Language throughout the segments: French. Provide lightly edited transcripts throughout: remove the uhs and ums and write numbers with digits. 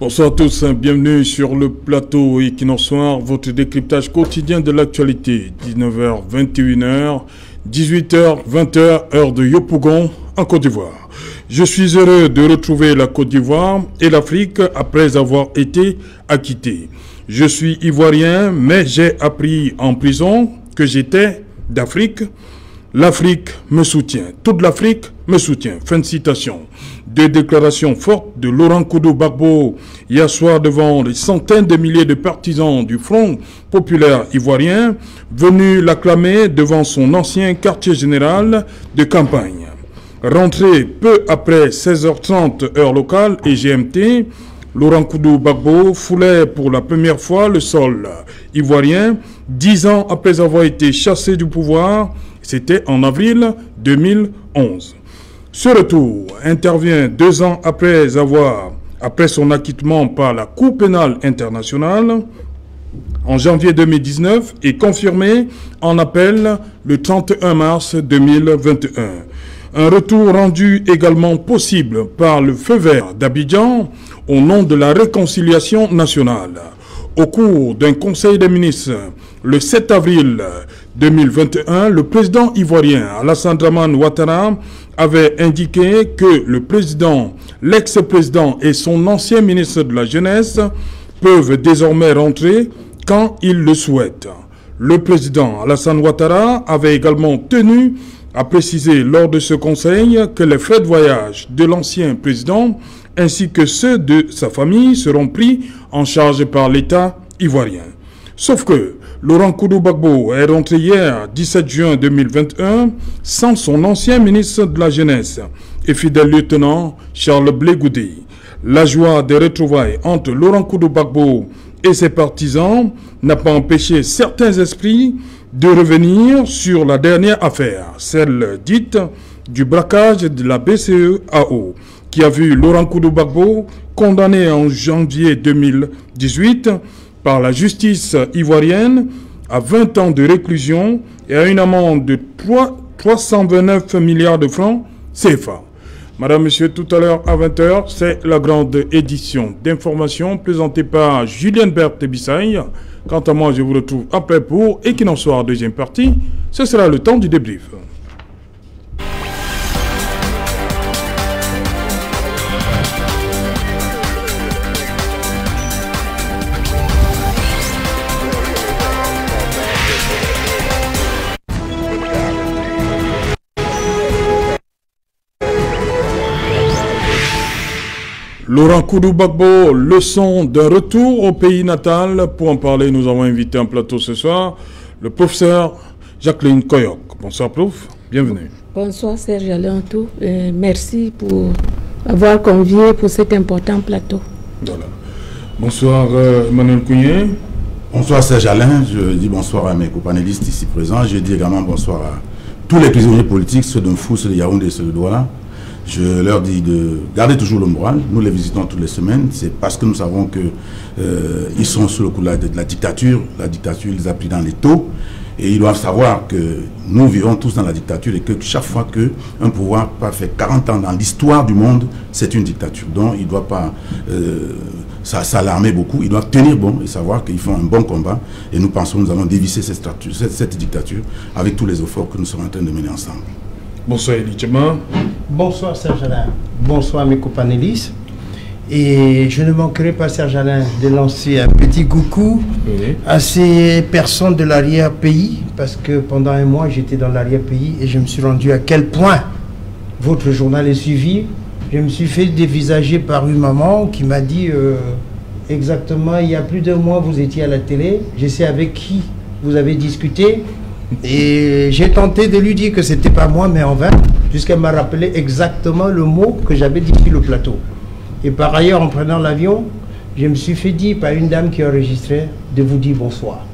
Bonsoir à tous, bienvenue sur le plateau Equinox Soir, votre décryptage quotidien de l'actualité. 19h, 21h, 18h, 20h, heure de Yopougon, en Côte d'Ivoire. Je suis heureux de retrouver la Côte d'Ivoire et l'Afrique après avoir été acquitté. Je suis ivoirien, mais j'ai appris en prison que j'étais d'Afrique. L'Afrique me soutient. Toute l'Afrique me soutient. Fin de citation. Des déclarations fortes de Laurent Gbagbo hier soir devant les centaines de milliers de partisans du Front populaire ivoirien venus l'acclamer devant son ancien quartier général de campagne. Rentré peu après 16h30 heure locale et GMT, Laurent Gbagbo foulait pour la première fois le sol ivoirien 10 ans après avoir été chassé du pouvoir. C'était en avril 2011. Ce retour intervient 2 ans après son acquittement par la Cour pénale internationale en janvier 2019 et confirmé en appel le 31 mars 2021. Un retour rendu également possible par le feu vert d'Abidjan au nom de la réconciliation nationale. Au cours d'un conseil des ministres, le 7 avril 2021, le président ivoirien Alassane Dramane Ouattara avait indiqué que l'ex-président et son ancien ministre de la Jeunesse peuvent désormais rentrer quand ils le souhaitent. Le président Alassane Ouattara avait également tenu à préciser lors de ce conseil que les frais de voyage de l'ancien président ainsi que ceux de sa famille seront pris en charge par l'État ivoirien. Sauf que Laurent Gbagbo est rentré hier, 17 juin 2021, sans son ancien ministre de la Jeunesse et fidèle lieutenant Charles Blé Goudé. La joie des retrouvailles entre Laurent Gbagbo et ses partisans n'a pas empêché certains esprits de revenir sur la dernière affaire, celle dite du braquage de la BCEAO, qui a vu Laurent Gbagbo condamné en janvier 2018 par la justice ivoirienne à 20 ans de réclusion et à une amende de 329 milliards de francs CFA. Madame, Monsieur, tout à l'heure à 20h, c'est la grande édition d'information présentée par Julien Berthe Bissaï. Quant à moi, je vous retrouve après pour Equinox Soir, deuxième partie. Ce sera le temps du débrief. Laurent Gbagbo, leçon d'un retour au pays natal. Pour en parler, nous avons invité en plateau ce soir le professeur Jacqueline Koyok. Bonsoir, prof. Bienvenue. Bonsoir, Serge Alentou. Merci pour avoir convié pour cet important plateau. Voilà. Bonsoir, Emmanuel Kounié. Bonsoir, Serge Alain. Je dis bonsoir à mes co-panélistes ici présents. Je dis également bonsoir à tous les prisonniers politiques, ceux de Mfou, ceux de Yaoundé et ceux de Douala. Je leur dis de garder toujours le moral. Nous les visitons toutes les semaines. C'est parce que nous savons qu'ils sont sous le coup de la dictature. La dictature, ils les a pris dans les taux. Et ils doivent savoir que nous vivons tous dans la dictature et que chaque fois qu'un pouvoir fait 40 ans dans l'histoire du monde, c'est une dictature. Donc, ils ne doivent pas s'alarmer beaucoup. Ils doivent tenir bon et savoir qu'ils font un bon combat. Et nous pensons que nous allons dévisser cette dictature avec tous les efforts que nous sommes en train de mener ensemble. Bonsoir, Elie Tchema. Bonsoir, Serge Alain. Bonsoir, mes copanélistes. Et je ne manquerai pas, Serge Alain, de lancer un petit coucou à ces personnes de l'arrière-pays, parce que pendant un mois, j'étais dans l'arrière-pays et je me suis rendu à quel point votre journal est suivi. Je me suis fait dévisager par une maman qui m'a dit exactement, il y a plus d'1 mois, vous étiez à la télé. Je sais avec qui vous avez discuté. Et j'ai tenté de lui dire que c'était pas moi, mais en vain, jusqu'elle m'a rappelé exactement le mot que j'avais dit sur le plateau. Et par ailleurs, en prenant l'avion, je me suis fait dire par une dame qui enregistrait de vous dire bonsoir.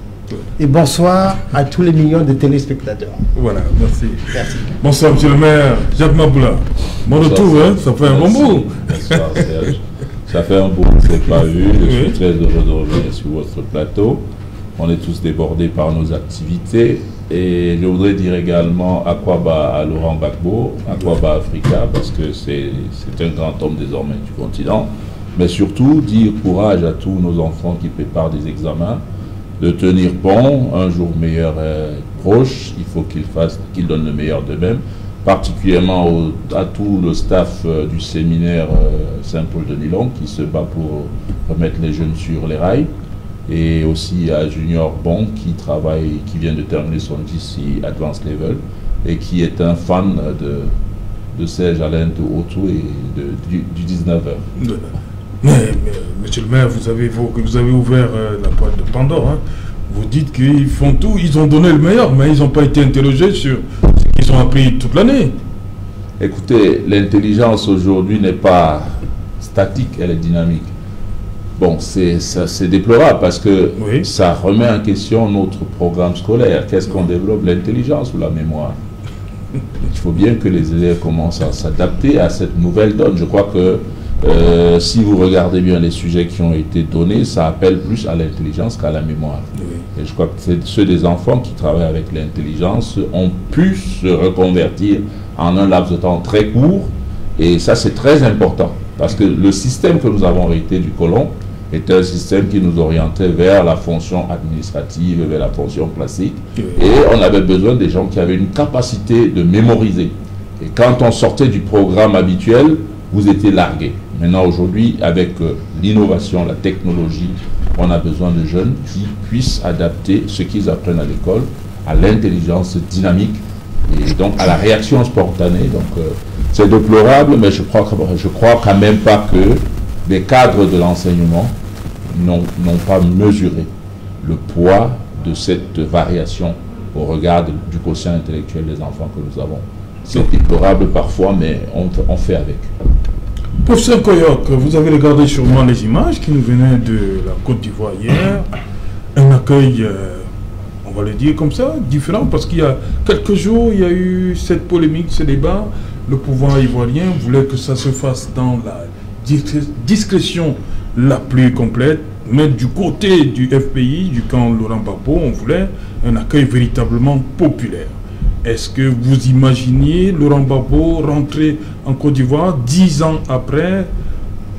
Et bonsoir à tous les millions de téléspectateurs. Voilà, merci. Merci. Bonsoir, monsieur le maire, Jacques Maboula. Mon retour, hein, ça fait un bon bout. Bonsoir, Serge. Ça fait un bout que je ne l'ai pas vu. Je suis très heureux de revenir sur votre plateau. On est tous débordés par nos activités. Et je voudrais dire également Akwaba à Laurent Gbagbo, Akwaba Africa, parce que c'est un grand homme désormais du continent. mais surtout dire courage à tous nos enfants qui préparent des examens, de tenir bon, un jour meilleur est proche, il faut qu'ils donnent le meilleur d'eux-mêmes, particulièrement à tout le staff du séminaire Saint-Paul-de-Nilon qui se bat pour remettre les jeunes sur les rails, et aussi à Junior Bon qui vient de terminer son GC Advanced Level et qui est un fan de Serge Alain de Autou et du 19h. Mais, monsieur le maire, vous avez ouvert la boîte de Pandore. Hein. Vous dites qu'ils font tout, ils ont donné le meilleur, mais ils n'ont pas été interrogés sur ce qu'ils ont appris toute l'année. Écoutez, l'intelligence aujourd'hui n'est pas statique, elle est dynamique. Bon, c'est déplorable parce que oui, ça remet en question notre programme scolaire. Qu'est-ce qu'on développe, l'intelligence ou la mémoire? Il faut bien que les élèves commencent à s'adapter à cette nouvelle donne. Je crois que si vous regardez bien les sujets qui ont été donnés, ça appelle plus à l'intelligence qu'à la mémoire. Oui. Et je crois que ceux des enfants qui travaillent avec l'intelligence ont pu se reconvertir en un laps de temps très court. Et ça, c'est très important. Parce que le système que nous avons hérité du colon était un système qui nous orientait vers la fonction administrative, vers la fonction classique. Oui. Et on avait besoin des gens qui avaient une capacité de mémoriser. Et quand on sortait du programme habituel, vous étiez largué. Maintenant, aujourd'hui, avec l'innovation, la technologie, on a besoin de jeunes qui puissent adapter ce qu'ils apprennent à l'école à l'intelligence dynamique et donc à la réaction spontanée. Donc, c'est déplorable, mais je crois quand même pas que les cadres de l'enseignement n'ont pas mesuré le poids de cette variation au regard du quotient intellectuel des enfants que nous avons. C'est déplorable parfois, mais on fait avec. Professeur Koyok, vous avez regardé sûrement les images qui nous venaient de la Côte d'Ivoire hier. Un accueil, on va le dire comme ça, différent, parce qu'il y a quelques jours, il y a eu cette polémique, ce débat. Le pouvoir ivoirien voulait que ça se fasse dans la discrétion la plus complète, mais du côté du FPI, du camp Laurent Gbagbo, on voulait un accueil véritablement populaire. Est-ce que vous imaginiez Laurent Gbagbo rentrer en Côte d'Ivoire 10 ans après,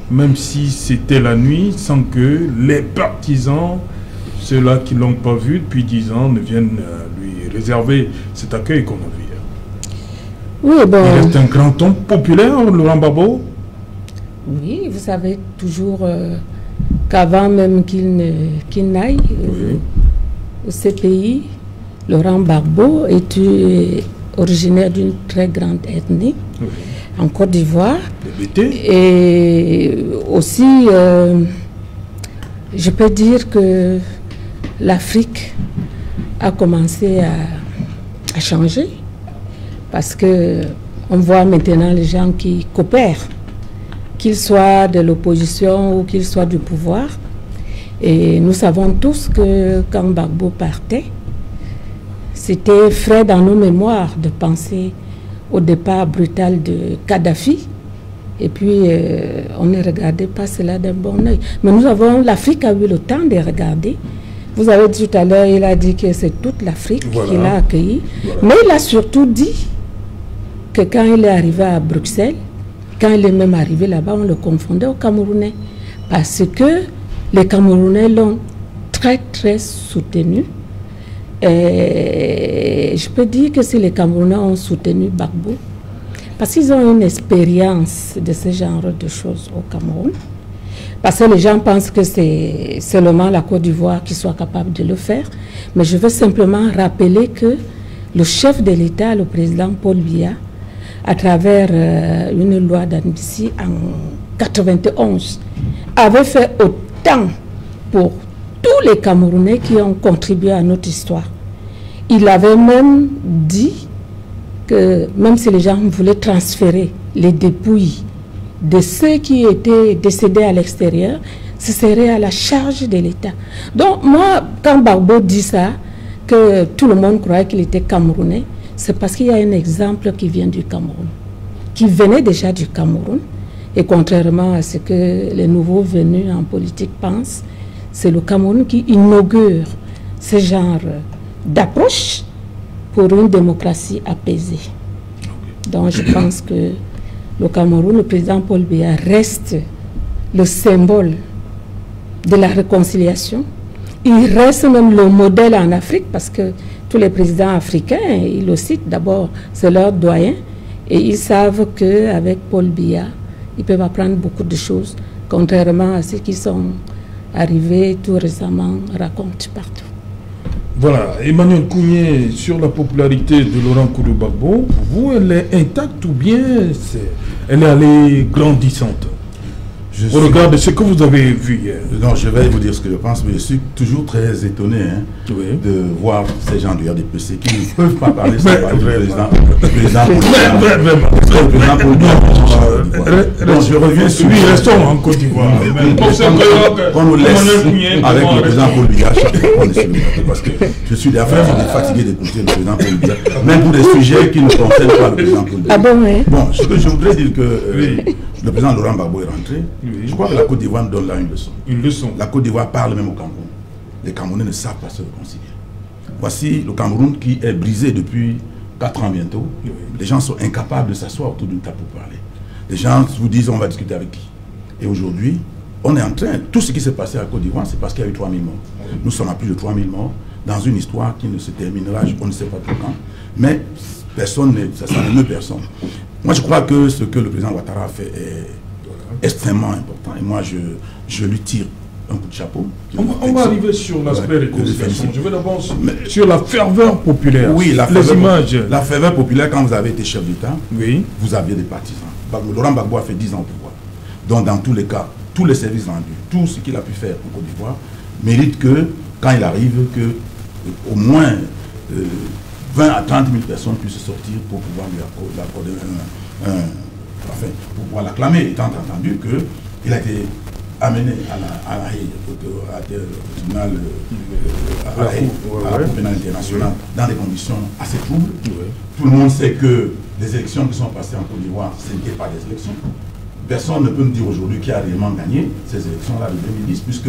même si c'était la nuit, sans que les partisans, ceux-là qui ne l'ont pas vu depuis 10 ans, ne viennent lui réserver cet accueil qu'on a vu? Oui, bon. Il est un grand homme populaire, Laurent Gbagbo? Oui, vous savez toujours qu'avant même qu'il n'aille au CPI, Laurent Gbagbo est originaire d'une très grande ethnie en Côte d'Ivoire. Et aussi, je peux dire que l'Afrique a commencé à changer. Parce qu'on voit maintenant les gens qui coopèrent, qu'ils soient de l'opposition ou qu'ils soient du pouvoir. Et nous savons tous que quand Gbagbo partait, c'était frais dans nos mémoires de penser au départ brutal de Kadhafi. Et puis, on ne regardait pas cela d'un bon oeil. Mais l'Afrique a eu le temps de regarder. Vous avez dit tout à l'heure, il a dit que c'est toute l'Afrique qui l'a accueilli. Mais il a surtout dit que quand il est arrivé à Bruxelles, quand il est même arrivé là-bas, on le confondait aux Camerounais. Parce que les Camerounais l'ont très, très soutenu. Et je peux dire que si les Camerounais ont soutenu Gbagbo, parce qu'ils ont une expérience de ce genre de choses au Cameroun, parce que les gens pensent que c'est seulement la Côte d'Ivoire qui soit capable de le faire. Mais je veux simplement rappeler que le chef de l'État, le président Paul Biya, à travers une loi d'amnistie en 1991, avait fait autant pour tous les Camerounais qui ont contribué à notre histoire. Il avait même dit que même si les gens voulaient transférer les dépouilles de ceux qui étaient décédés à l'extérieur, ce serait à la charge de l'État. Donc moi, quand Gbagbo dit ça, que tout le monde croyait qu'il était Camerounais, c'est parce qu'il y a un exemple qui vient du Cameroun, qui venait déjà du Cameroun. Et contrairement à ce que les nouveaux venus en politique pensent, c'est le Cameroun qui inaugure ce genre d'approche pour une démocratie apaisée. Donc je pense que le Cameroun, le président Paul Biya reste le symbole de la réconciliation. Il reste même le modèle en Afrique parce que tous les présidents africains, ils le citent d'abord, c'est leur doyen. Et ils savent qu'avec Paul Biya, ils peuvent apprendre beaucoup de choses, contrairement à ceux qui sont arrivés tout récemment, racontent partout. Voilà, Emmanuel Kounié, sur la popularité de Laurent Gbagbo, pour vous, elle est intacte ou bien elle est allée grandissante? Au regard de ce que vous avez vu hier. Non, je vais vous dire ce que je pense, mais je suis toujours très étonné de voir ces gens du RDPC qui ne peuvent pas parler sans parler du président. Je reviens sur lui, restons en Côte d'Ivoire. On nous laisse avec le président Paul Biya, on est sur le plateau, parce que je suis fatigué d'écouter le président Paul Biya, même pour des sujets qui ne concernent pas le président Paul Biya. Ah bon, oui. Bon, ce que je voudrais dire que le président Laurent Gbagbo est rentré. Je crois que la Côte d'Ivoire donne là une leçon. Une leçon. La Côte d'Ivoire parle même au Cameroun. Les Camerounais ne savent pas se réconcilier. Voici le Cameroun qui est brisé depuis 4 ans bientôt. Les gens sont incapables de s'asseoir autour d'une table pour parler. Les gens vous disent on va discuter avec qui. Et aujourd'hui, on est en train, tout ce qui s'est passé à la Côte d'Ivoire, c'est parce qu'il y a eu 3000 morts. Nous sommes à plus de 3000 morts dans une histoire qui ne se terminera, on ne sait pas trop quand. Mais personne, ça n'émeut personne. Moi, je crois que ce que le président Ouattara a fait est extrêmement important. Et moi, je lui tire un coup de chapeau. On va arriver sur l'aspect réconciliation. Je vais d'abord sur la ferveur populaire. Oui, les images. La ferveur populaire, quand vous avez été chef d'État, vous aviez des partisans. Laurent Gbagbo a fait 10 ans au pouvoir. Donc, dans tous les cas, tous les services rendus, tout ce qu'il a pu faire en Côte d'Ivoire, mérite que, quand il arrive, que au moins 20 à 30 000 personnes puissent sortir pour pouvoir lui accorder pour pouvoir l'acclamer, étant entendu qu'il a été amené à la Haye, au tribunal pénal international, dans des conditions assez troubles. Tout le monde sait que les élections qui sont passées en Côte d'Ivoire, ce n'étaient pas des élections. Personne ne peut me dire aujourd'hui qui a réellement gagné ces élections-là de 2010, puisque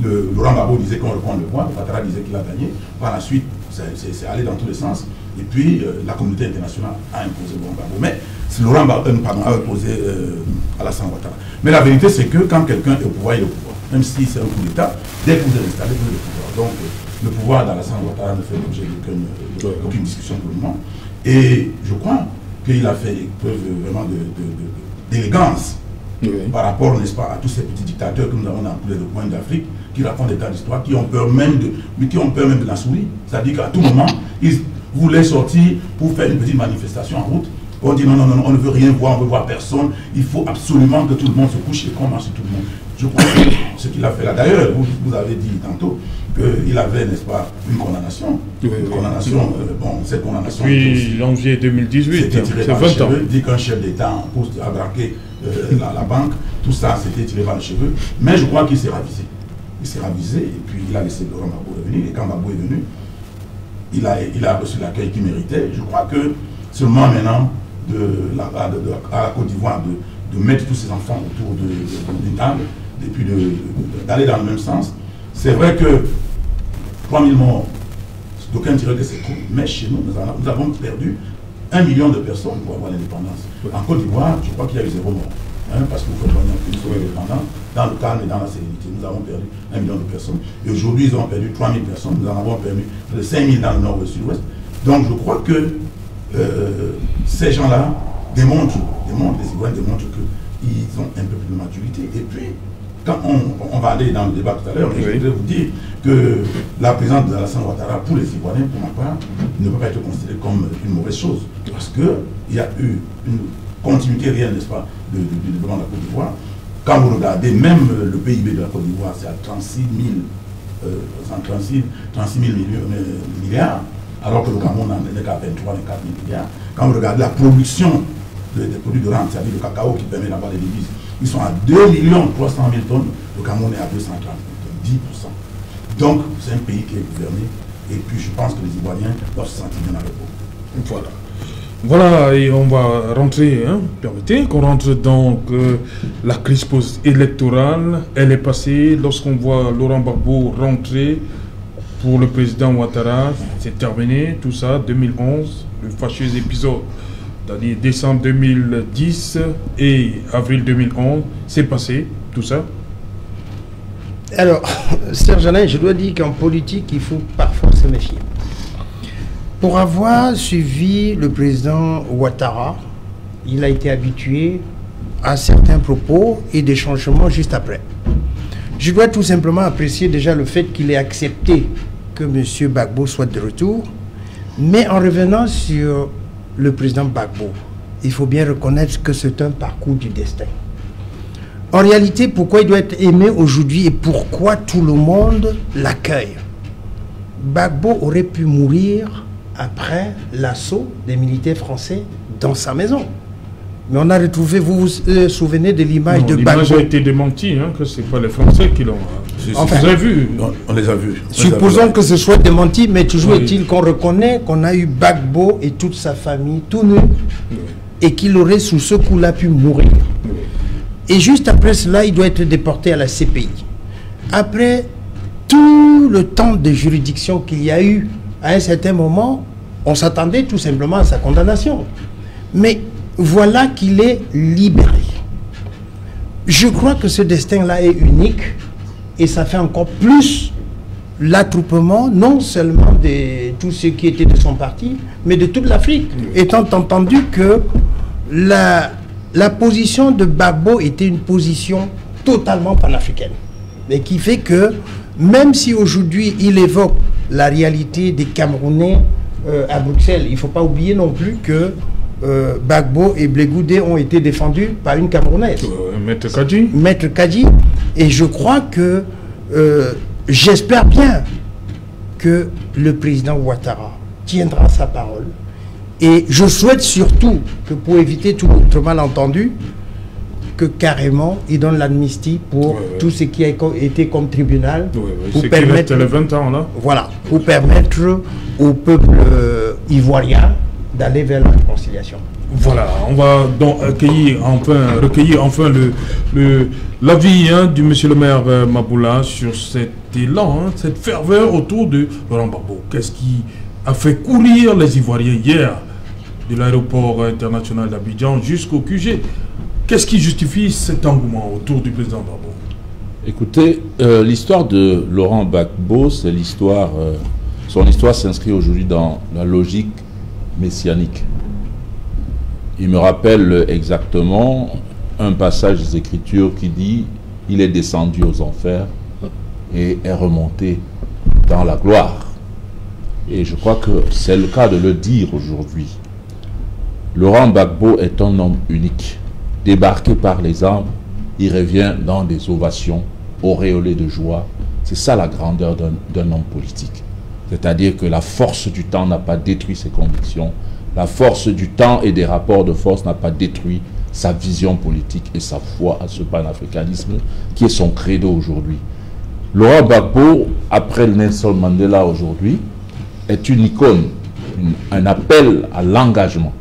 Laurent Gbagbo disait qu'on reprend le pouvoir, Ouattara disait qu'il a gagné. Par la suite, c'est allé dans tous les sens. Et puis, la communauté internationale a imposé Laurent Gbagbo. Mais Laurent Gbagbo a imposé Alassane Ouattara. Mais la vérité, c'est que quand quelqu'un est au pouvoir, il est au pouvoir. Même si c'est un coup d'État, dès que vous êtes installé, vous êtes au pouvoir. Donc, le pouvoir d'Alassane Ouattara ne fait l'objet d'aucune discussion pour le moment. Et je crois qu'il a fait preuve vraiment d'élégance par rapport, n'est-ce pas, à tous ces petits dictateurs que nous avons dans tous les coins d'Afrique, qui racontent des tas d'histoires, qui ont peur même de la souris. C'est-à-dire qu'à tout moment, ils voulaient sortir pour faire une petite manifestation en route. On dit non, on ne veut rien voir, on ne veut voir personne. Il faut absolument que tout le monde se couche et qu'on marche sur tout le monde. Je crois que ce qu'il a fait là. D'ailleurs, vous avez dit tantôt qu'il avait, n'est-ce pas, une condamnation. Une condamnation, cette condamnation. Puis janvier 2018, c'est 20 ans. Il dit qu'un chef d'État en poste a braqué la banque, tout ça c'était tiré par les cheveux. Mais je crois qu'il s'est ravisé. Il s'est ravisé et puis il a laissé Laurent Gbagbo revenir. Et quand Gbagbo est venu, il a reçu l'accueil qu'il méritait. Je crois que c'est le moment maintenant à la Côte d'Ivoire de mettre tous ces enfants autour d'une table et puis d'aller dans le même sens. C'est vrai que 3000 morts, d'aucuns diraient que c'est trop, mais chez nous, nous avons perdu 1 million de personnes pour avoir l'indépendance. En Côte d'Ivoire, je crois qu'il y a eu 0 mort. Parce que vous faites un pays indépendant, dans le calme et dans la sérénité. Nous avons perdu 1 million de personnes. Et aujourd'hui, ils ont perdu 3000 personnes. Nous en avons perdu près de 5000 dans le nord et le sud-ouest. Donc je crois que ces gens-là les Ivoiriens démontrent qu'ils ont un peu plus de maturité. Et puis, quand on va aller dans le débat tout à l'heure, je voudrais vous dire que la présence d'Alassane Ouattara pour les Ivoiriens, pour ma part, ne peut pas être considérée comme une mauvaise chose. Parce qu'il y a eu une continuité réelle, n'est-ce pas, de développement de la Côte d'Ivoire. Quand vous regardez, même le PIB de la Côte d'Ivoire, c'est à 36 000 milliards, alors que le Cameroun n'est qu'à 23 000 milliards. Quand vous regardez la production des produits de rente, c'est-à-dire le cacao qui permet d'avoir les devises, ils sont à 2 300 000 tonnes, le Cameroun est à 230 000 tonnes, 10%. Donc, c'est un pays qui est gouverné, et puis je pense que les Ivoiriens doivent se sentir bien avec vous. Voilà, et on va rentrer, permettez qu'on rentre dans la crise post-électorale. Elle est passée lorsqu'on voit Laurent Gbagbo rentrer pour le président Ouattara. C'est terminé, tout ça, 2011, le fâcheux épisode, c'est-à-dire décembre 2010 et avril 2011, c'est passé, tout ça? Alors, Serge Alain, je dois dire qu'en politique, il faut parfois se méfier. Pour avoir suivi le président Ouattara, il a été habitué à certains propos et des changements juste après. Je dois tout simplement apprécier déjà le fait qu'il ait accepté que M. Gbagbo soit de retour. Mais en revenant sur le président Gbagbo, il faut bien reconnaître que c'est un parcours du destin. En réalité, pourquoi il doit être aimé aujourd'hui et pourquoi tout le monde l'accueille? Gbagbo aurait pu mourir après l'assaut des militaires français dans sa maison. Mais on a retrouvé, vous vous souvenez de l'image de Gbagbo? L'image a été démentie, hein, que ce n'est pas les Français qui l'ont... Enfin, vous avez vu? On les a vus. Supposons que ce soit démenti, mais toujours est-il qu'on reconnaît qu'on a eu Gbagbo et toute sa famille tout nu, et qu'il aurait sous ce coup-là pu mourir. Et juste après cela, il doit être déporté à la CPI. Après tout le temps de juridiction qu'il y a eu, à un certain moment, on s'attendait tout simplement à sa condamnation. Mais voilà qu'il est libéré. Je crois que ce destin-là est unique et ça fait encore plus l'attroupement, non seulement de tous ceux qui étaient de son parti, mais de toute l'Afrique, étant entendu que la position de Gbagbo était une position totalement panafricaine. Mais qui fait que, même si aujourd'hui il évoque la réalité des Camerounais à Bruxelles, il ne faut pas oublier non plus que Gbagbo et Blegoudé ont été défendus par une Camerounaise. Maître Kadji. Maître Kadji. Et je crois que, j'espère bien que le président Ouattara tiendra sa parole. Et je souhaite surtout que, pour éviter tout autre malentendu, que carrément il donne l'amnistie pour tout ce qui a été comme tribunal, pour permettre les 20 ans, là. Voilà, pour permettre au peuple ivoirien d'aller vers la réconciliation. Voilà, on va donc recueillir enfin l'avis du monsieur le maire Maboula sur cet élan, cette ferveur autour de Laurent Gbagbo. Qu'est-ce qui a fait courir les Ivoiriens hier de l'aéroport international d'Abidjan jusqu'au QG? Qu'est-ce qui justifie cet engouement autour du président Gbagbo? Écoutez, l'histoire de Laurent Gbagbo, c'est l'histoire, son histoire s'inscrit aujourd'hui dans la logique messianique. Il me rappelle exactement un passage des Écritures qui dit « Il est descendu aux enfers et est remonté dans la gloire ». Et je crois que c'est le cas de le dire aujourd'hui. Laurent Gbagbo est un homme unique. Débarqué par les armes, il revient dans des ovations, auréolé de joie. C'est ça la grandeur d'un homme politique. C'est-à-dire que la force du temps n'a pas détruit ses convictions. La force du temps et des rapports de force n'a pas détruit sa vision politique et sa foi à ce panafricanisme qui est son credo aujourd'hui. Laurent Gbagbo, après Nelson Mandela aujourd'hui, est une icône, un appel à l'engagement.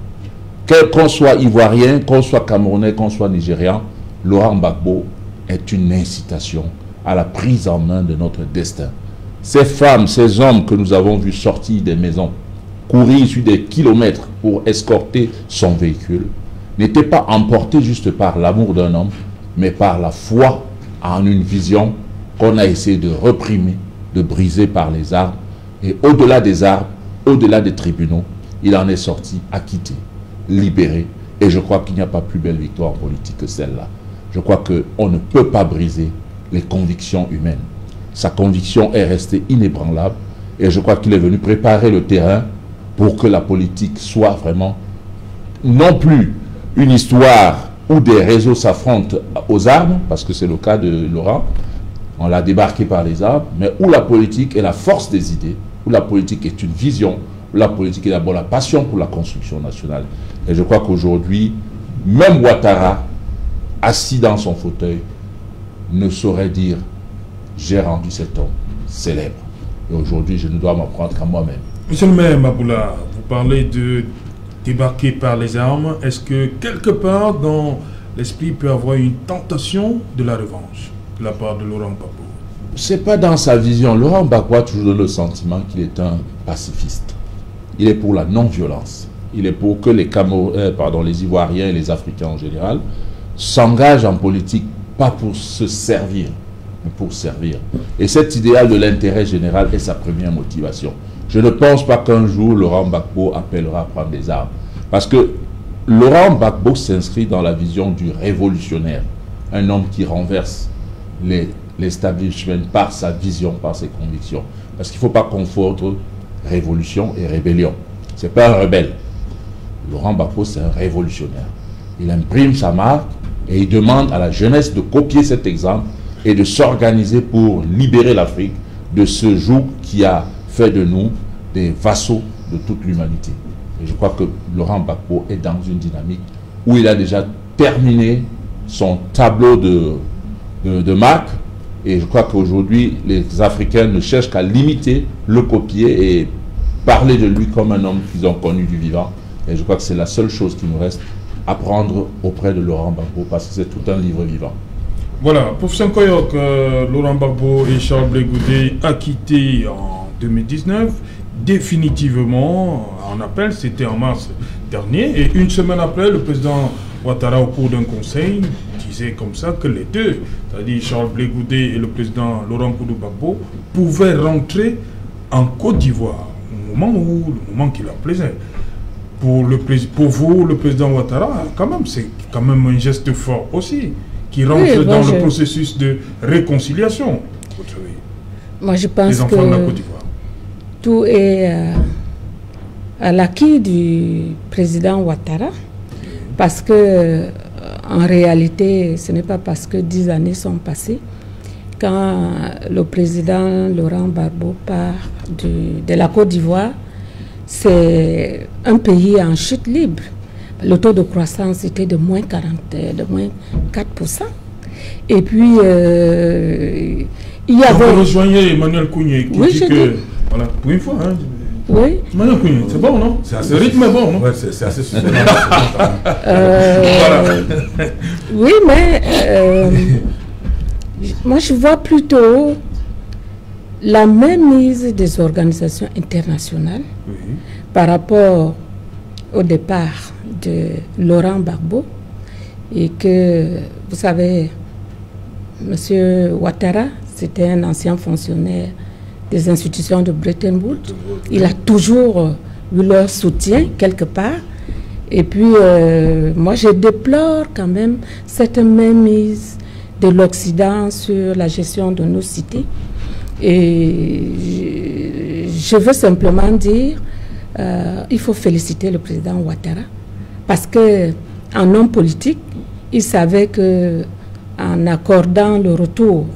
Qu'on soit ivoirien, qu'on soit camerounais, qu'on soit nigérian, Laurent Gbagbo est une incitation à la prise en main de notre destin. Ces femmes, ces hommes que nous avons vus sortir des maisons, courir sur des kilomètres pour escorter son véhicule, n'étaient pas emportés juste par l'amour d'un homme, mais par la foi en une vision qu'on a essayé de reprimer, de briser par les armes. Et au-delà des armes, au-delà des tribunaux, il en est sorti acquitté, libéré. Et je crois qu'il n'y a pas plus belle victoire en politique que celle-là. Je crois qu'on ne peut pas briser les convictions humaines. Sa conviction est restée inébranlable. Et je crois qu'il est venu préparer le terrain pour que la politique soit vraiment non plus une histoire où des réseaux s'affrontent aux armes, parce que c'est le cas de Laurent, on l'a débarqué par les armes, mais où la politique est la force des idées, où la politique est une vision, où la politique est d'abord la passion pour la construction nationale. Et je crois qu'aujourd'hui, même Ouattara, assis dans son fauteuil, ne saurait dire « j'ai rendu cet homme célèbre ». Et aujourd'hui, je ne dois m'en prendre qu'à moi-même. Monsieur le maire Maboula, vous parlez de débarquer par les armes. Est-ce que quelque part dans l'esprit peut avoir une tentation de la revanche de la part de Laurent Gbagbo? C'est pas dans sa vision. Laurent Gbagbo a toujours le sentiment qu'il est un pacifiste. Il est pour la non-violence. Il est pour que les Ivoiriens et les Africains en général s'engagent en politique pas pour se servir, mais pour servir. Et cet idéal de l'intérêt général est sa première motivation. Je ne pense pas qu'un jour Laurent Gbagbo appellera à prendre des armes. Parce que Laurent Gbagbo s'inscrit dans la vision du révolutionnaire, un homme qui renverse l'establishment par sa vision, par ses convictions. Parce qu'il ne faut pas confondre révolution et rébellion. Ce n'est pas un rebelle. Laurent Gbagbo, c'est un révolutionnaire. Il imprime sa marque et il demande à la jeunesse de copier cet exemple et de s'organiser pour libérer l'Afrique de ce joug qui a fait de nous des vassaux de toute l'humanité. Et je crois que Laurent Gbagbo est dans une dynamique où il a déjà terminé son tableau de marque. Et je crois qu'aujourd'hui, les Africains ne cherchent qu'à l'imiter, le copier et parler de lui comme un homme qu'ils ont connu du vivant. Et je crois que c'est la seule chose qui nous reste à apprendre auprès de Laurent Gbagbo, parce que c'est tout un livre vivant. Voilà, professeur Nkoyok, Laurent Gbagbo et Charles Blé Goudé acquittés en 2019, définitivement en appel, c'était en mars dernier, et une semaine après, le président Ouattara, au cours d'un conseil, disait comme ça que les deux, c'est-à-dire Charles Blé Goudé et le président Laurent Gbagbo, pouvaient rentrer en Côte d'Ivoire, au moment qui leur plaisait. Pour vous, le président Ouattara, quand même, c'est quand même un geste fort aussi, qui rentre dans le processus de réconciliation. Moi, je pense les enfants de la Côte d'Ivoire. Tout est à l'acquis du président Ouattara, parce que en réalité, ce n'est pas parce que 10 années sont passées. Quand le président Laurent Gbagbo part de la Côte d'Ivoire, c'est un pays en chute libre. Le taux de croissance était de moins 4%. Et puis, il y avait... Vous rejoignez Emmanuel Kounié qui dit que... Voilà, pour une fois, hein, oui. Emmanuel Kounié, c'est bon, non? Le rythme est bon, non? Ouais, c'est assez suffisant. Voilà. Oui, mais moi, je vois plutôt la mainmise des organisations internationales par rapport au départ de Laurent Gbagbo, et que, vous savez, M. Ouattara, c'était un ancien fonctionnaire des institutions de Bretton Woods. Il a toujours eu leur soutien quelque part. Et puis, moi, je déplore quand même cette mainmise de l'Occident sur la gestion de nos cités. Et je veux simplement dire, il faut féliciter le président Ouattara, parce qu'en homme politique, il savait qu'en accordant le retour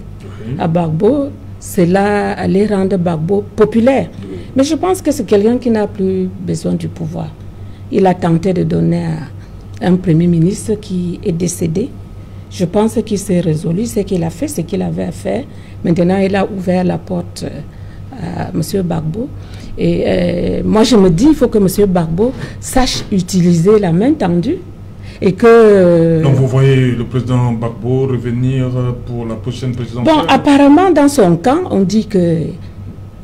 à Gbagbo, cela allait rendre Gbagbo populaire. Mais je pense que c'est quelqu'un qui n'a plus besoin du pouvoir. Il a tenté de donner à un premier ministre qui est décédé. Je pense qu'il s'est résolu, ce qu'il a fait, ce qu'il avait à faire. Maintenant, il a ouvert la porte à M. Gbagbo. Et moi, je me dis, il faut que M. Gbagbo sache utiliser la main tendue. Et que... Donc, vous voyez le président Gbagbo revenir pour la prochaine présidentielle? Bon, apparemment, dans son camp, on dit qu'il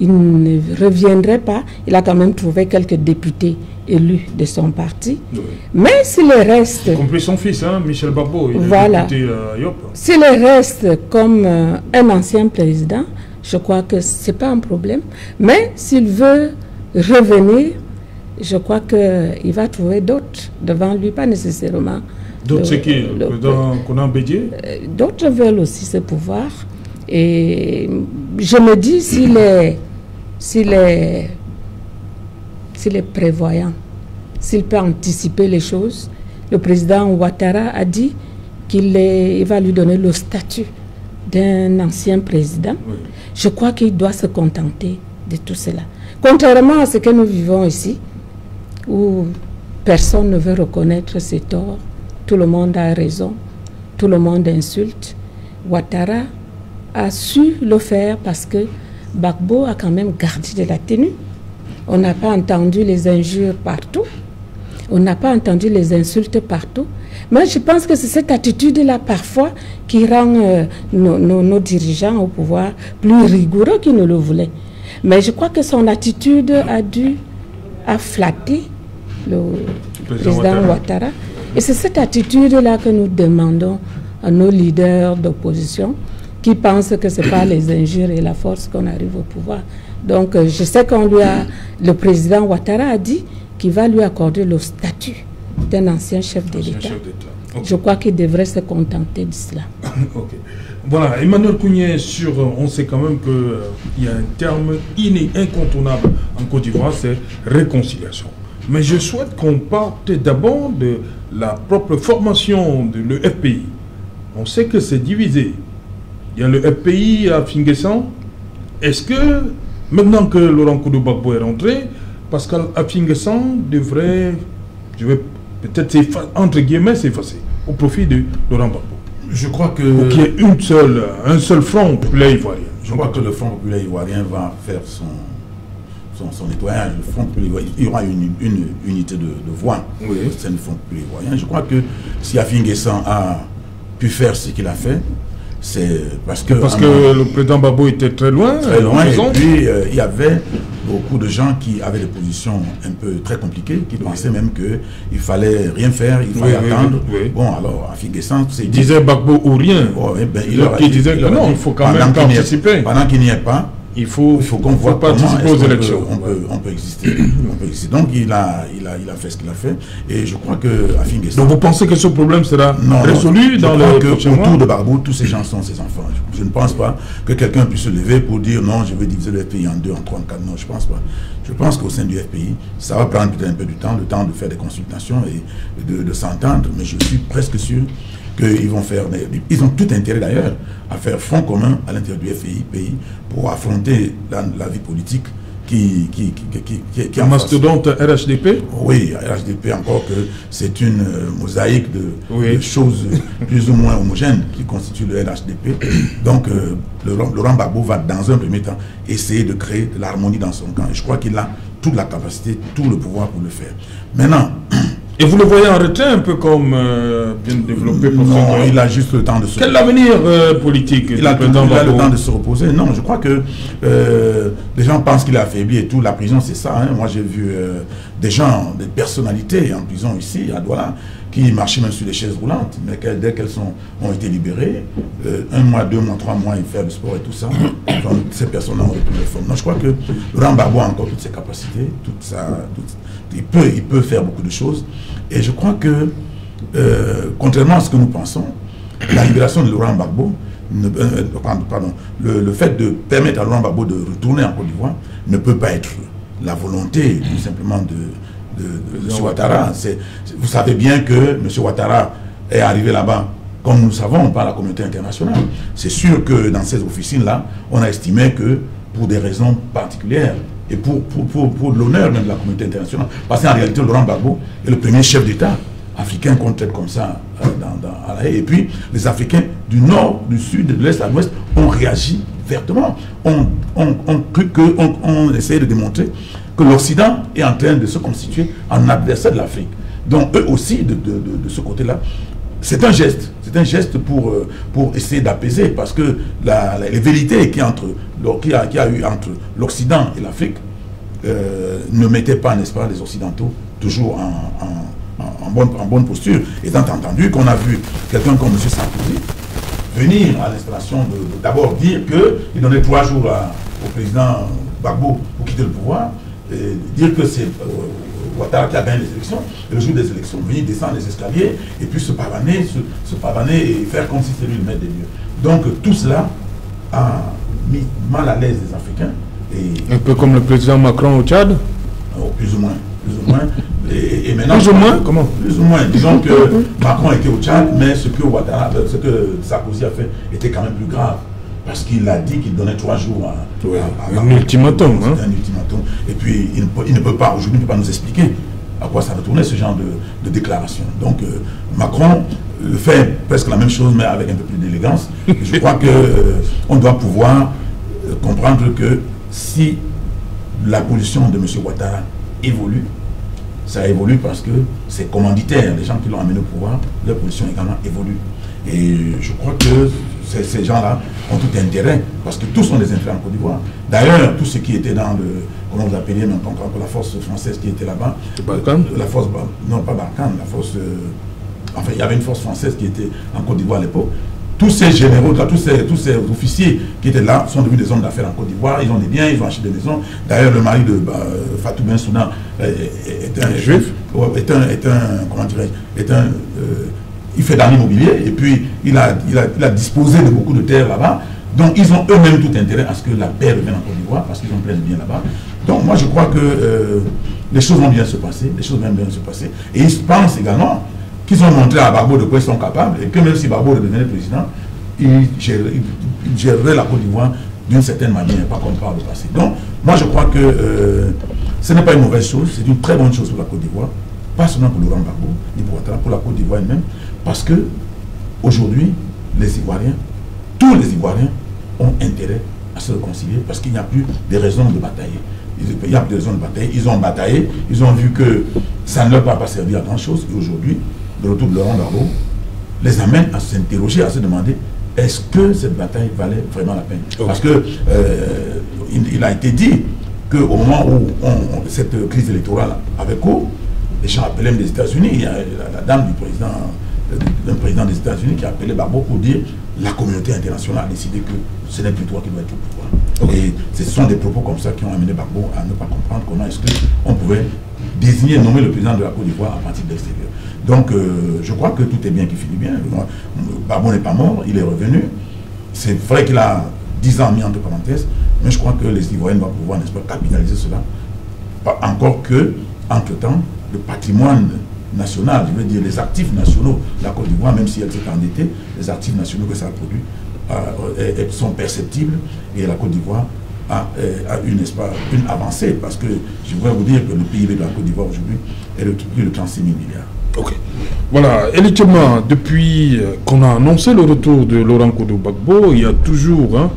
ne reviendrait pas. Il a quand même trouvé quelques députés élus de son parti. Oui. Mais s'il reste... Y compris son fils, hein, Michel Gbagbo, il voilà. est député à Yop. S'il reste comme un ancien président, je crois que ce n'est pas un problème. Mais s'il veut revenir, je crois qu'il va trouver d'autres devant lui, pas nécessairement... D'autres, c'est qui? Le président Konan Bédié? D'autres veulent aussi ce pouvoir. Et je me dis, s'il est prévoyant, s'il peut anticiper les choses, le président Ouattara a dit qu'il va lui donner le statut d'un ancien président. Oui. Je crois qu'il doit se contenter de tout cela. Contrairement à ce que nous vivons ici, où personne ne veut reconnaître ses torts, tout le monde a raison, tout le monde insulte. Ouattara a su le faire parce que Gbagbo a quand même gardé de la tenue. On n'a pas entendu les injures partout, on n'a pas entendu les insultes partout. Mais je pense que c'est cette attitude-là parfois qui rend nos dirigeants au pouvoir plus rigoureux qu'ils ne le voulaient. Mais je crois que son attitude a flatté le président Ouattara. Et c'est cette attitude-là que nous demandons à nos leaders d'opposition qui pensent que ce n'est pas les injures et la force qu'on arrive au pouvoir. Donc, je sais le président Ouattara a dit qu'il va lui accorder le statut d'un ancien chef de l'État. Okay. Je crois qu'il devrait se contenter de cela. Okay. Voilà, Emmanuel Kounié, on sait quand même qu'il y a un terme incontournable en Côte d'Ivoire, c'est réconciliation. Mais je souhaite qu'on parte d'abord de la propre formation de l'FPI. On sait que c'est divisé. Il y a le FPI à Finguessan. Est-ce que, maintenant que Laurent Koudou Gbagbo est rentré, Pascal Affinguessan devrait, je vais peut-être entre guillemets s'effacer au profit de Laurent Gbagbo? Je crois que... Pour qu'il y ait un seul front populaire ivoirien. Je crois que le front populaire ivoirien va faire son nettoyage. Le front populaire ivoirien, il y aura une unité de voix. Oui. C'est le front populaire ivoirien. Je crois que si Affinguessan a pu faire ce qu'il a fait, c'est parce que le président Gbagbo était très loin. Très loin, et puis il y avait beaucoup de gens qui avaient des positions un peu très compliquées, qui pensaient même qu'il fallait rien faire, il fallait attendre. Bon, alors, Affinguessan... Il disait Gbagbo ou rien. Il disait que non, il faut quand même participer. Pendant qu'il n'y ait pas, il faut qu'on voit participer aux élections. On peut exister. Donc il a fait ce qu'il a fait, et je crois que Affinguessan... Donc vous pensez que ce problème sera résolu dans le prochain mois? Autour de Gbagbo, tous ces gens sont ses enfants. Je ne pense pas que quelqu'un puisse se lever pour dire non, je vais diviser le FPI en 2, en 3, en 4. Non, je ne pense pas. Je pense qu'au sein du FPI, ça va prendre peut-être un peu du temps, le temps de faire des consultations et de s'entendre, mais je suis presque sûr qu'ils vont faire... Ils ont tout intérêt d'ailleurs à faire front commun à l'intérieur du FPI pour affronter la vie politique qui un mastodonte RHDP? Oui, RHDP, encore que c'est une mosaïque de choses plus ou moins homogènes qui constituent le RHDP. Donc, Laurent Gbagbo va, dans un premier temps, essayer de créer de l'harmonie dans son camp. Et je crois qu'il a toute la capacité, tout le pouvoir pour le faire. Maintenant... Et vous le voyez en retrait, un peu comme bien développé pour non, il a juste le temps de se reposer. Quel avenir politique? Il a le temps de se reposer. Non, je crois que les gens pensent qu'il est affaibli et tout. La prison, c'est ça. Hein. Moi, j'ai vu des gens, des personnalités en prison ici, à Douala, qui marchaient même sur des chaises roulantes. Mais dès qu'elles ont été libérées, 1 mois, 2 mois, 3 mois, ils font du sport et tout ça. Donc, ces personnes-là ont repris les formes. Non, je crois que Laurent Gbagbo a encore toutes ses capacités, il peut faire beaucoup de choses. Et je crois que, contrairement à ce que nous pensons, la libération de Laurent Gbagbo, le fait de permettre à Laurent Gbagbo de retourner en Côte d'Ivoire ne peut pas être la volonté tout simplement de M. Ouattara. Vous savez bien que M. Ouattara est arrivé là-bas, comme nous le savons, par la communauté internationale. C'est sûr que dans ces officines-là, on a estimé que pour des raisons particulières, et pour l'honneur même de la communauté internationale. Parce qu'en réalité, Laurent Gbagbo est le premier chef d'État africain qu'on traite comme ça à la haie. Et puis, les Africains du nord, du sud, de l'est à l'ouest ont réagi vertement. On essayé de démontrer que l'Occident est en train de se constituer en adversaire de l'Afrique. Donc, eux aussi, de ce côté-là, c'est un geste pour essayer d'apaiser, parce que les vérités qu'il y a eu entre l'Occident et l'Afrique ne mettaient pas, n'est-ce pas, les Occidentaux toujours en bonne posture. Étant entendu qu'on a vu quelqu'un comme M. Sarkozy venir à l'installation d'abord dire qu'il donnait 3 jours au président Gbagbo pour quitter le pouvoir, et dire que c'est Ouattara qui a gagné les élections, et le jour des élections, venir descendre les escaliers et puis se pavaner et faire comme si c'était lui le maître des lieux. Donc tout cela a mis mal à l'aise les Africains. Un peu comme le président Macron au Tchad? Plus ou moins. Et maintenant, plus ou moins? Comment? Plus ou moins. Disons que Macron était au Tchad, mais ce que Sarkozy a fait était quand même plus grave. Parce qu'il a dit qu'il donnait 3 jours à un ultimatum. Un ultimatum. Et puis, il ne peut pas, aujourd'hui, il ne peut pas nous expliquer à quoi ça retournait, ce genre de déclaration. Donc, Macron fait presque la même chose, mais avec un peu plus d'élégance. Je crois qu'on doit pouvoir comprendre que si la position de M. Ouattara évolue, ça évolue parce que c'est commanditaire. Les gens qui l'ont amené au pouvoir, leur position également évolue. Et je crois que ces gens-là ont tout intérêt, parce que tous sont des intérêts en Côte d'Ivoire. D'ailleurs, tous ceux qui étaient dans comment vous appeliez, mais encore la force française qui était là-bas, Barkhane, la force, non pas Barkhane, la force enfin, il y avait une force française qui était en Côte d'Ivoire à l'époque. Tous ces généraux, tous ces officiers qui étaient là sont devenus des hommes d'affaires en Côte d'Ivoire. Ils ont des biens, ils ont acheté des maisons. D'ailleurs, le mari de Fatou Bensouda est un juif, il fait dans l'immobilier et puis il a disposé de beaucoup de terres là-bas. Donc, ils ont eux-mêmes tout intérêt à ce que la paix revienne en Côte d'Ivoire parce qu'ils ont plein de biens là-bas. Donc, moi, je crois que les choses vont bien se passer. Les choses vont bien se passer. Et ils pensent également qu'ils ont montré à Gbagbo de quoi ils sont capables et que même si Gbagbo devenait président, il gérerait la Côte d'Ivoire d'une certaine manière, pas comme par le passé. Donc, moi je crois que ce n'est pas une mauvaise chose, c'est une très bonne chose pour la Côte d'Ivoire, pas seulement pour Laurent Gbagbo, ni pour Ouattara, pour la Côte d'Ivoire elle-même, parce que aujourd'hui, les Ivoiriens, tous les Ivoiriens ont intérêt à se réconcilier parce qu'il n'y a plus de raisons de batailler. Il n'y a plus de raisons de batailler. Ils ont bataillé, ils ont vu que ça ne leur a pas servi à grand-chose et aujourd'hui, le retour de Laurent Gbagbo les amène à s'interroger, à se demander est-ce que cette bataille valait vraiment la peine. Parce que il a été dit qu'au moment où cette crise électorale avait cours, les gens appelaient des États-Unis, il y a la dame d'un président des États-Unis qui a appelé Gbagbo pour dire la communauté internationale a décidé que ce n'est plus toi qui dois être au pouvoir. Et ce sont des propos comme ça qui ont amené Gbagbo à ne pas comprendre comment est-ce qu'on pouvait désigner, nommer le président de la Côte d'Ivoire à partir de l'extérieur. Donc, je crois que tout est bien qui finit bien. Gbagbo n'est pas mort, il est revenu. C'est vrai qu'il a 10 ans mis entre parenthèses, mais je crois que les Ivoiriens vont pouvoir, n'est-ce pas, capitaliser cela. Encore que, entre-temps, le patrimoine national, je veux dire les actifs nationaux de la Côte d'Ivoire, même si elle s'est endettée, les actifs nationaux que ça a produit sont perceptibles et la Côte d'Ivoire a eu, n'est-ce pas, une avancée, parce que je voudrais vous dire que le PIB de la Côte d'Ivoire aujourd'hui est de plus de 36 000 milliards. Ok. Voilà, effectivement, depuis qu'on a annoncé le retour de Laurent Gbagbo, il y a toujours,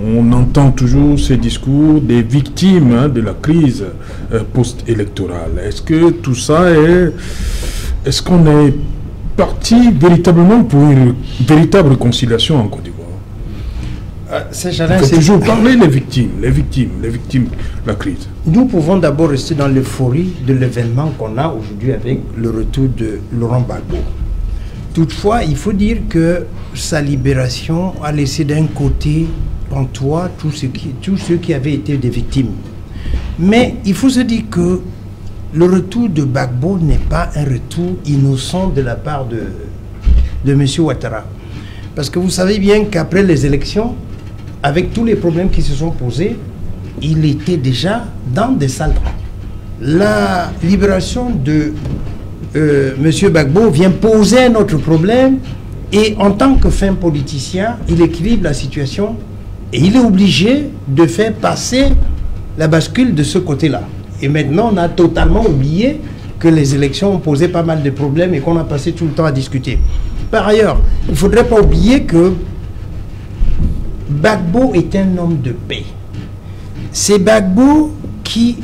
on entend toujours ces discours des victimes de la crise post-électorale. Est-ce que tout ça est-ce qu'on est parti véritablement pour une véritable réconciliation en Côte d'Ivoire? Il faut toujours parler les victimes, la crise. Nous pouvons d'abord rester dans l'euphorie de l'événement qu'on a aujourd'hui avec le retour de Laurent Gbagbo. Toutefois, il faut dire que sa libération a laissé d'un côté en toi tous ceux qui avaient été des victimes. Mais il faut se dire que le retour de Gbagbo n'est pas un retour innocent de la part de M. Ouattara. Parce que vous savez bien qu'après les élections, avec tous les problèmes qui se sont posés, il était déjà dans des sales draps. La libération de M. Gbagbo vient poser un autre problème et en tant que fin politicien, il équilibre la situation et il est obligé de faire passer la bascule de ce côté-là. Et maintenant, on a totalement oublié que les élections ont posé pas mal de problèmes et qu'on a passé tout le temps à discuter. Par ailleurs, il ne faudrait pas oublier que Gbagbo est un homme de paix. C'est Gbagbo qui,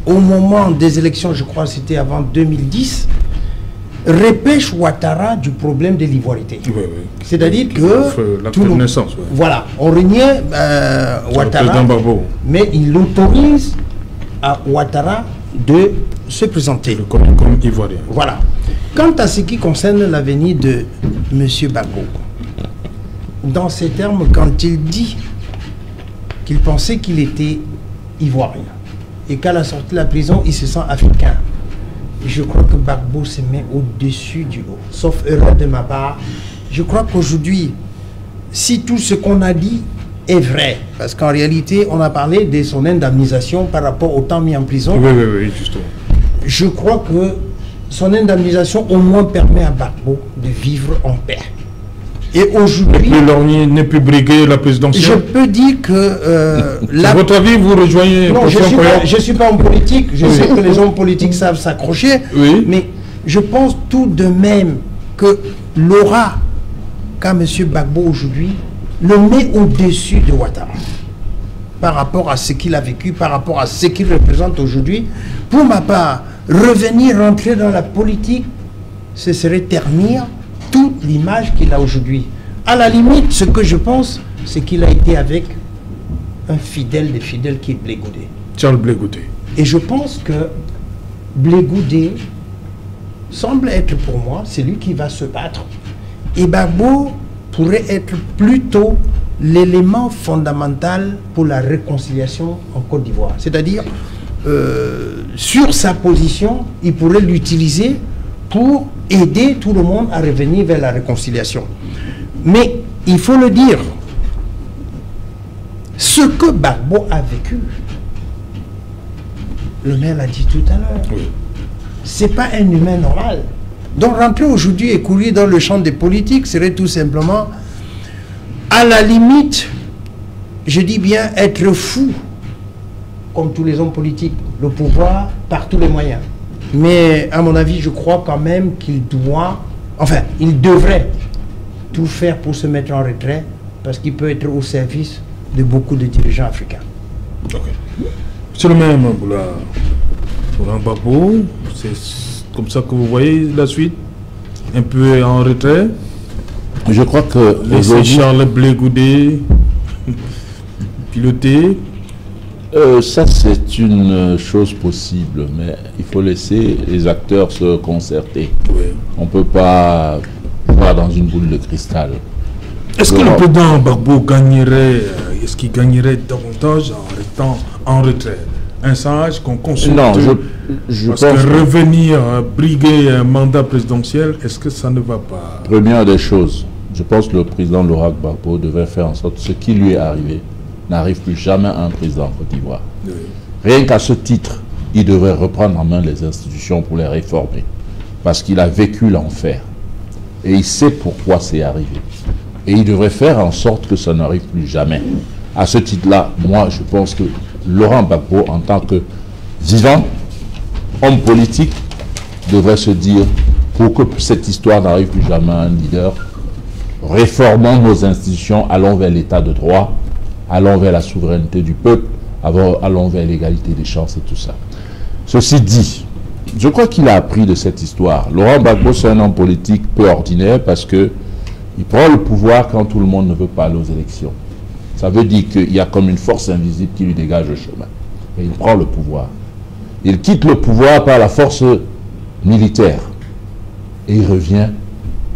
au moment des élections, je crois que c'était avant 2010, repêche Ouattara du problème de l'ivoirité. Oui, oui. C'est-à-dire que... La naissance, oui. Voilà, on régnait Ouattara, mais il autorise à Ouattara de se présenter. Comme ivoirien. Voilà. Quant à ce qui concerne l'avenir de M. Gbagbo, dans ces termes, quand il dit qu'il pensait qu'il était ivoirien et qu'à la sortie de la prison, il se sent africain, je crois que Gbagbo se met au-dessus du lot. Sauf erreur de ma part, je crois qu'aujourd'hui, si tout ce qu'on a dit est vrai, parce qu'en réalité, on a parlé de son indemnisation par rapport au temps mis en prison. Oui, justement. Je crois que son indemnisation au moins permet à Gbagbo de vivre en paix. Et aujourd'hui, n'est plus briguer la présidentielle. Je peux dire que... votre avis, vous rejoignez... Non, je ne suis pas en politique. Je sais que les hommes politiques savent s'accrocher. Oui. Mais je pense tout de même que l'aura qu'a M. Gbagbo aujourd'hui le met au-dessus de Ouattara. Par rapport à ce qu'il a vécu, par rapport à ce qu'il représente aujourd'hui. Pour ma part, rentrer dans la politique, ce serait ternir toute l'image qu'il a aujourd'hui. À la limite, ce que je pense, c'est qu'il a été avec un fidèle des fidèles qui est Blé Goudé. Charles Blé Goudé. Et je pense que Blé Goudé semble être pour moi celui qui va se battre. Et Gbagbo pourrait être plutôt l'élément fondamental pour la réconciliation en Côte d'Ivoire. C'est-à-dire, sur sa position, il pourrait l'utiliser pour aider tout le monde à revenir vers la réconciliation. Mais il faut le dire, ce que Gbagbo a vécu, le maire l'a dit tout à l'heure, oui. C'est pas un humain normal. Donc rentrer aujourd'hui et courir dans le champ des politiques serait tout simplement, à la limite, je dis bien être fou, comme tous les hommes politiques, le pouvoir par tous les moyens. Mais à mon avis, je crois quand même qu'il doit, enfin, il devrait tout faire pour se mettre en retrait, parce qu'il peut être au service de beaucoup de dirigeants africains. Okay. C'est le même, Laurent Gbagbo, c'est comme ça que vous voyez la suite, un peu en retrait. Je crois que laisser Charles Blé Goudé piloter. Ça c'est une chose possible, mais il faut laisser les acteurs se concerter. Oui. On ne peut pas voir dans une boule de cristal. Est-ce que le président Gbagbo gagnerait, est-ce qu'il gagnerait davantage en restant en retrait? Un sage qu'on consulte. Non, je parce pense que revenir briguer un mandat présidentiel, est-ce que ça ne va pas? Première des choses, je pense que le président Laurent Gbagbo devrait faire en sorte que ce qui lui est arrivé n'arrive plus jamais à un président en Côte d'Ivoire. Oui. Rien qu'à ce titre, il devrait reprendre en main les institutions pour les réformer. Parce qu'il a vécu l'enfer. Et il sait pourquoi c'est arrivé. Et il devrait faire en sorte que ça n'arrive plus jamais. À ce titre-là, moi, je pense que Laurent Gbagbo, en tant que vivant, homme politique, devrait se dire, pour que cette histoire n'arrive plus jamais à un leader, réformons nos institutions, allons vers l'état de droit, allons vers la souveraineté du peuple, allons vers l'égalité des chances et tout ça. Ceci dit, je crois qu'il a appris de cette histoire. Laurent Gbagbo, c'est un homme politique peu ordinaire parce que il prend le pouvoir quand tout le monde ne veut pas aller aux élections. Ça veut dire qu'il y a comme une force invisible qui lui dégage le chemin. Et il prend le pouvoir. Il quitte le pouvoir par la force militaire. Et il revient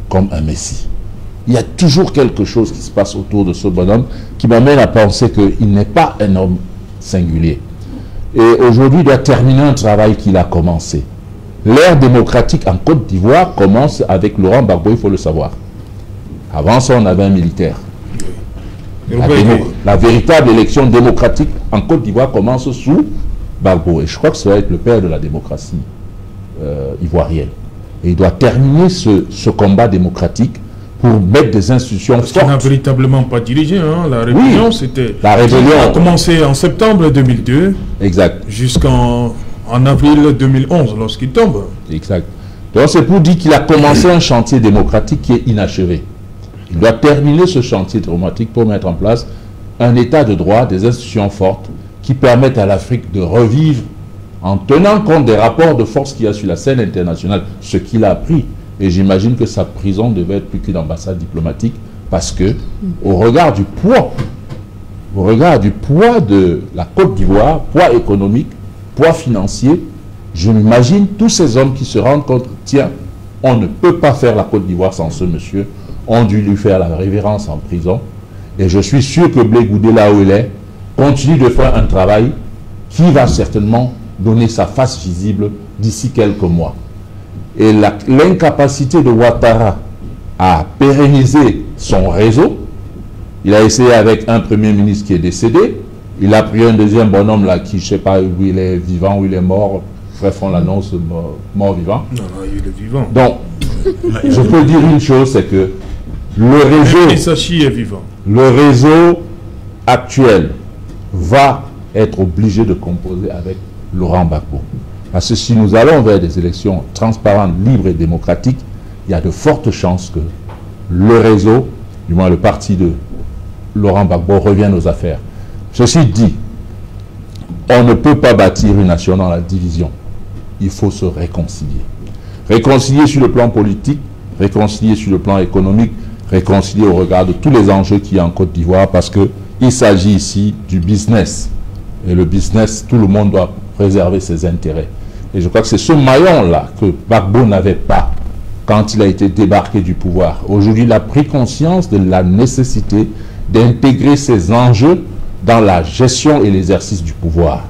comme un messie. Il y a toujours quelque chose qui se passe autour de ce bonhomme qui m'amène à penser qu'il n'est pas un homme singulier. Et aujourd'hui, il doit terminer un travail qu'il a commencé. L'ère démocratique en Côte d'Ivoire commence avec Laurent Gbagbo, il faut le savoir. Avant ça, on avait un militaire. La véritable élection démocratique en Côte d'Ivoire commence sous Gbagbo. Et je crois que ça va être le père de la démocratie ivoirienne. Et il doit terminer ce combat démocratique pour mettre des institutions fortes. Parce qu'il n'a véritablement pas dirigé. Hein. La rébellion, c'était... La rébellion a commencé en septembre 2002. Exact. Jusqu'en avril 2011, lorsqu'il tombe. Exact. Donc c'est pour dire qu'il a commencé un chantier démocratique qui est inachevé. Il doit terminer ce chantier démocratique pour mettre en place un état de droit, des institutions fortes qui permettent à l'Afrique de revivre en tenant compte des rapports de force qu'il y a sur la scène internationale, ce qu'il a appris. Et j'imagine que sa prison devait être plus qu'une ambassade diplomatique parce que, au regard du poids de la Côte d'Ivoire, poids économique, poids financier, je m'imagine tous ces hommes qui se rendent compte, tiens, on ne peut pas faire la Côte d'Ivoire sans ce monsieur, ont dû lui faire la révérence en prison. Et je suis sûr que Blé Goudé, là où il est, continue de faire un travail qui va certainement donner sa face visible d'ici quelques mois. Et l'incapacité de Ouattara à pérenniser son réseau, il a essayé avec un premier ministre qui est décédé, il a pris un deuxième bonhomme là qui, je ne sais pas où il est vivant, où il est mort, bref on l'annonce mort-vivant. Non, il est vivant. Donc, je peux dire une chose, c'est que le réseau actuel va être obligé de composer avec Laurent Gbagbo. Parce que si nous allons vers des élections transparentes, libres et démocratiques, il y a de fortes chances que le réseau, du moins le parti de Laurent Gbagbo, revienne aux affaires. Ceci dit, on ne peut pas bâtir une nation dans la division. Il faut se réconcilier. Réconcilier sur le plan politique, réconcilier sur le plan économique, réconcilier au regard de tous les enjeux qu'il y a en Côte d'Ivoire, parce qu'il s'agit ici du business. Et le business, tout le monde doit préserver ses intérêts. Et je crois que c'est ce maillon-là que Gbagbo n'avait pas quand il a été débarqué du pouvoir. Aujourd'hui, il a pris conscience de la nécessité d'intégrer ces enjeux dans la gestion et l'exercice du pouvoir.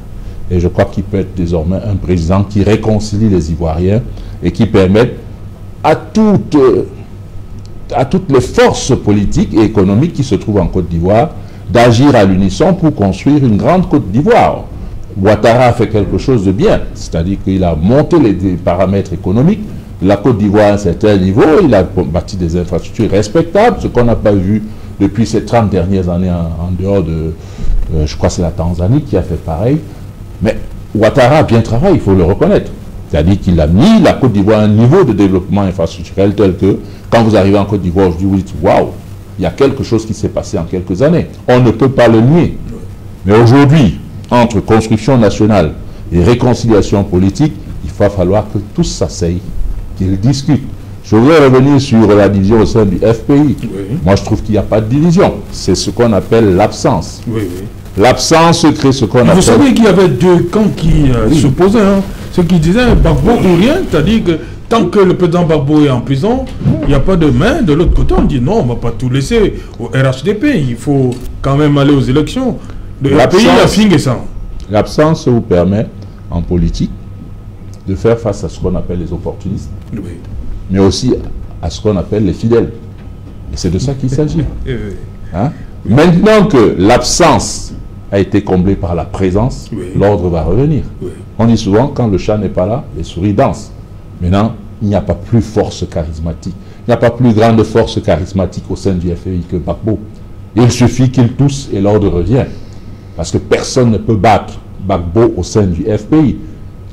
Et je crois qu'il peut être désormais un président qui réconcilie les Ivoiriens et qui permette à toutes les forces politiques et économiques qui se trouvent en Côte d'Ivoire d'agir à l'unisson pour construire une grande Côte d'Ivoire. Ouattara a fait quelque chose de bien, c'est-à-dire qu'il a monté les paramètres économiques. La Côte d'Ivoire à un certain niveau, il a bâti des infrastructures respectables, ce qu'on n'a pas vu depuis ces 30 dernières années en dehors de, je crois que c'est la Tanzanie qui a fait pareil. Mais Ouattara a bien travaillé, il faut le reconnaître. C'est-à-dire qu'il a mis la Côte d'Ivoire à un niveau de développement infrastructurel tel que, quand vous arrivez en Côte d'Ivoire aujourd'hui, vous dites « Waouh, il y a quelque chose qui s'est passé en quelques années ». On ne peut pas le nier. Mais aujourd'hui, entre construction nationale et réconciliation politique, il va falloir que tous s'asseyent, qu'ils discutent. Je voudrais revenir sur la division au sein du FPI. Oui. Moi, je trouve qu'il n'y a pas de division. C'est ce qu'on appelle l'absence. Oui, oui. L'absence crée ce qu'on appelle... Vous savez qu'il y avait deux camps qui s'opposaient. Hein. Ceux qui disaient Gbagbo ou rien, c'est-à-dire que tant que le président Gbagbo est en prison, il n'y a pas de main. De l'autre côté, on dit non, on ne va pas tout laisser au RHDP. Il faut quand même aller aux élections. Le pays a fini ça. L'absence vous permet, en politique, de faire face à ce qu'on appelle les opportunistes, oui, mais aussi à ce qu'on appelle les fidèles. Et c'est de ça qu'il s'agit. Hein? Maintenant que l'absence a été comblée par la présence, oui, l'ordre va revenir. Oui. On dit souvent, quand le chat n'est pas là, les souris dansent. Maintenant, il n'y a pas plus force charismatique. Il n'y a pas plus grande force charismatique au sein du FPI que Gbagbo. Il suffit qu'il tousse et l'ordre revient. Parce que personne ne peut battre Gbagbo au sein du FPI.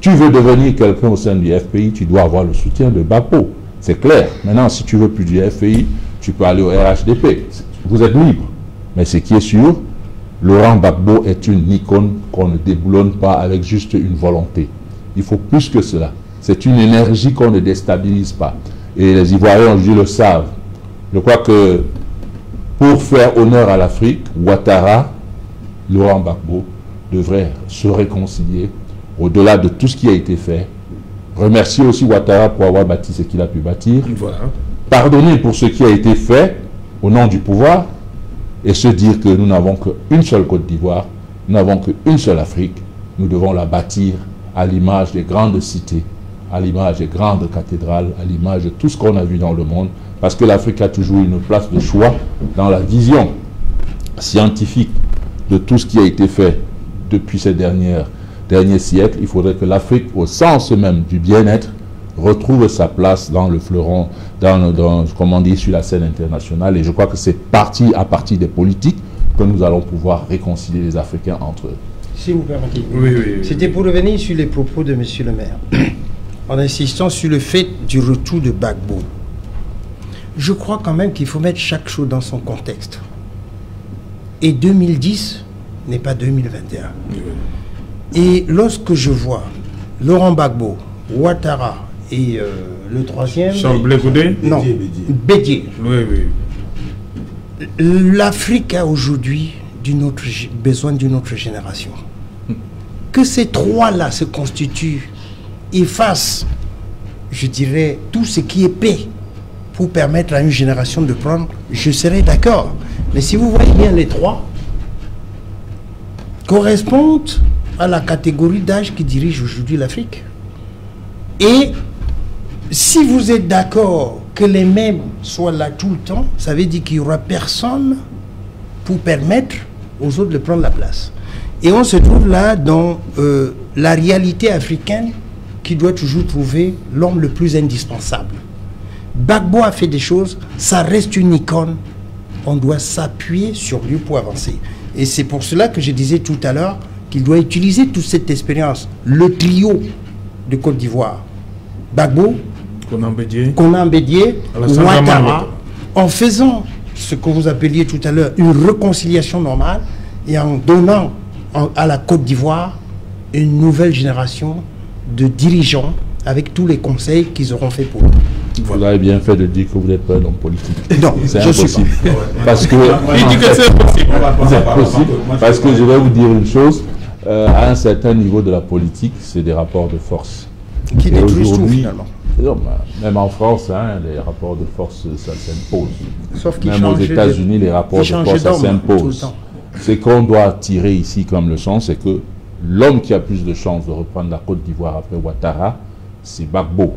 Tu veux devenir quelqu'un au sein du FPI, tu dois avoir le soutien de Gbagbo. C'est clair. Maintenant, si tu veux plus du FPI, tu peux aller au RHDP. Vous êtes libre. Mais ce qui est sûr, Laurent Gbagbo est une icône qu'on ne déboulonne pas avec juste une volonté. Il faut plus que cela. C'est une énergie qu'on ne déstabilise pas. Et les Ivoiriens aujourd'hui le savent. Je crois que pour faire honneur à l'Afrique, Ouattara, Laurent Gbagbo devrait se réconcilier au-delà de tout ce qui a été fait. Remercier aussi Ouattara pour avoir bâti ce qu'il a pu bâtir. Voilà. Pardonner pour ce qui a été fait au nom du pouvoir et se dire que nous n'avons qu'une seule Côte d'Ivoire, nous n'avons qu'une seule Afrique. Nous devons la bâtir à l'image des grandes cités, à l'image des grandes cathédrales, à l'image de tout ce qu'on a vu dans le monde, parce que l'Afrique a toujours une place de choix dans la vision scientifique de tout ce qui a été fait depuis ces derniers siècles. Il faudrait que l'Afrique, au sens même du bien-être, retrouve sa place dans le fleuron, comme on dit, sur la scène internationale. Et je crois que c'est à partir des politiques que nous allons pouvoir réconcilier les Africains entre eux. Si vous permettez. Oui, oui, oui. C'était pour revenir sur les propos de M. le maire, en insistant sur le fait du retour de Gbagbo. Je crois quand même qu'il faut mettre chaque chose dans son contexte. Et 2010 n'est pas 2021. Oui. Et lorsque je vois Laurent Gbagbo, Ouattara et le troisième... Charles Blé Goudé? Non, Bédié. Oui, oui. L'Afrique a aujourd'hui besoin d'une autre génération. Que ces trois-là se constituent et fassent, je dirais, tout ce qui est paix pour permettre à une génération de prendre, je serais d'accord. Mais si vous voyez bien, les trois correspondent à la catégorie d'âge qui dirige aujourd'hui l'Afrique. Et si vous êtes d'accord que les mêmes soient là tout le temps, ça veut dire qu'il n'y aura personne pour permettre aux autres de prendre la place. Et on se trouve là dans la réalité africaine qui doit toujours trouver l'homme le plus indispensable. Gbagbo a fait des choses, ça reste une icône. On doit s'appuyer sur lui pour avancer. Et c'est pour cela que je disais tout à l'heure qu'il doit utiliser toute cette expérience, le trio de Côte d'Ivoire, Gbagbo, Konan Bédié, Ouattara, en faisant ce que vous appeliez tout à l'heure une réconciliation normale et en donnant à la Côte d'Ivoire une nouvelle génération de dirigeants avec tous les conseils qu'ils auront fait pour eux. Vous avez bien fait de dire que vous n'êtes pas un homme politique. Non, c'est impossible. Parce que il dit que c'est impossible. C'est impossible. Parce que je vais vous dire une chose, à un certain niveau de la politique, c'est des rapports de force. Qui détruisent tout finalement. Non, même en France, hein, les rapports de force, ça s'impose. Sauf qu'ils même aux États-Unis, les rapports de force, ça s'impose. Ce qu'on doit tirer ici comme leçon, c'est que l'homme qui a plus de chances de reprendre la Côte d'Ivoire après Ouattara, c'est Gbagbo.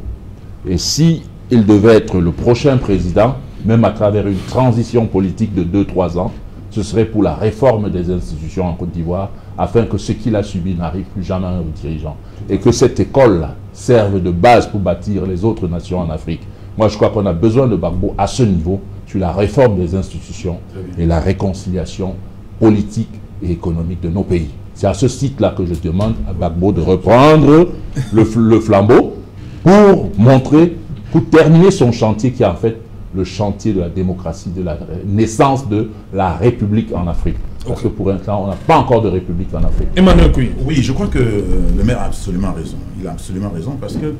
Et si il devait être le prochain président, même à travers une transition politique de 2-3 ans, ce serait pour la réforme des institutions en Côte d'Ivoire, afin que ce qu'il a subi n'arrive plus jamais aux dirigeants. Et que cette école serve de base pour bâtir les autres nations en Afrique. Moi, je crois qu'on a besoin de Gbagbo à ce niveau, sur la réforme des institutions et la réconciliation politique et économique de nos pays. C'est à ce site-là que je demande à Gbagbo de reprendre le flambeau pour montrer, pour terminer son chantier qui est en fait le chantier de la démocratie, de la naissance de la République en Afrique. Parce que pour l'instant, on n'a pas encore de République en Afrique. Emmanuel Kouy. Oui, je crois que le maire a absolument raison. Il a absolument raison parce que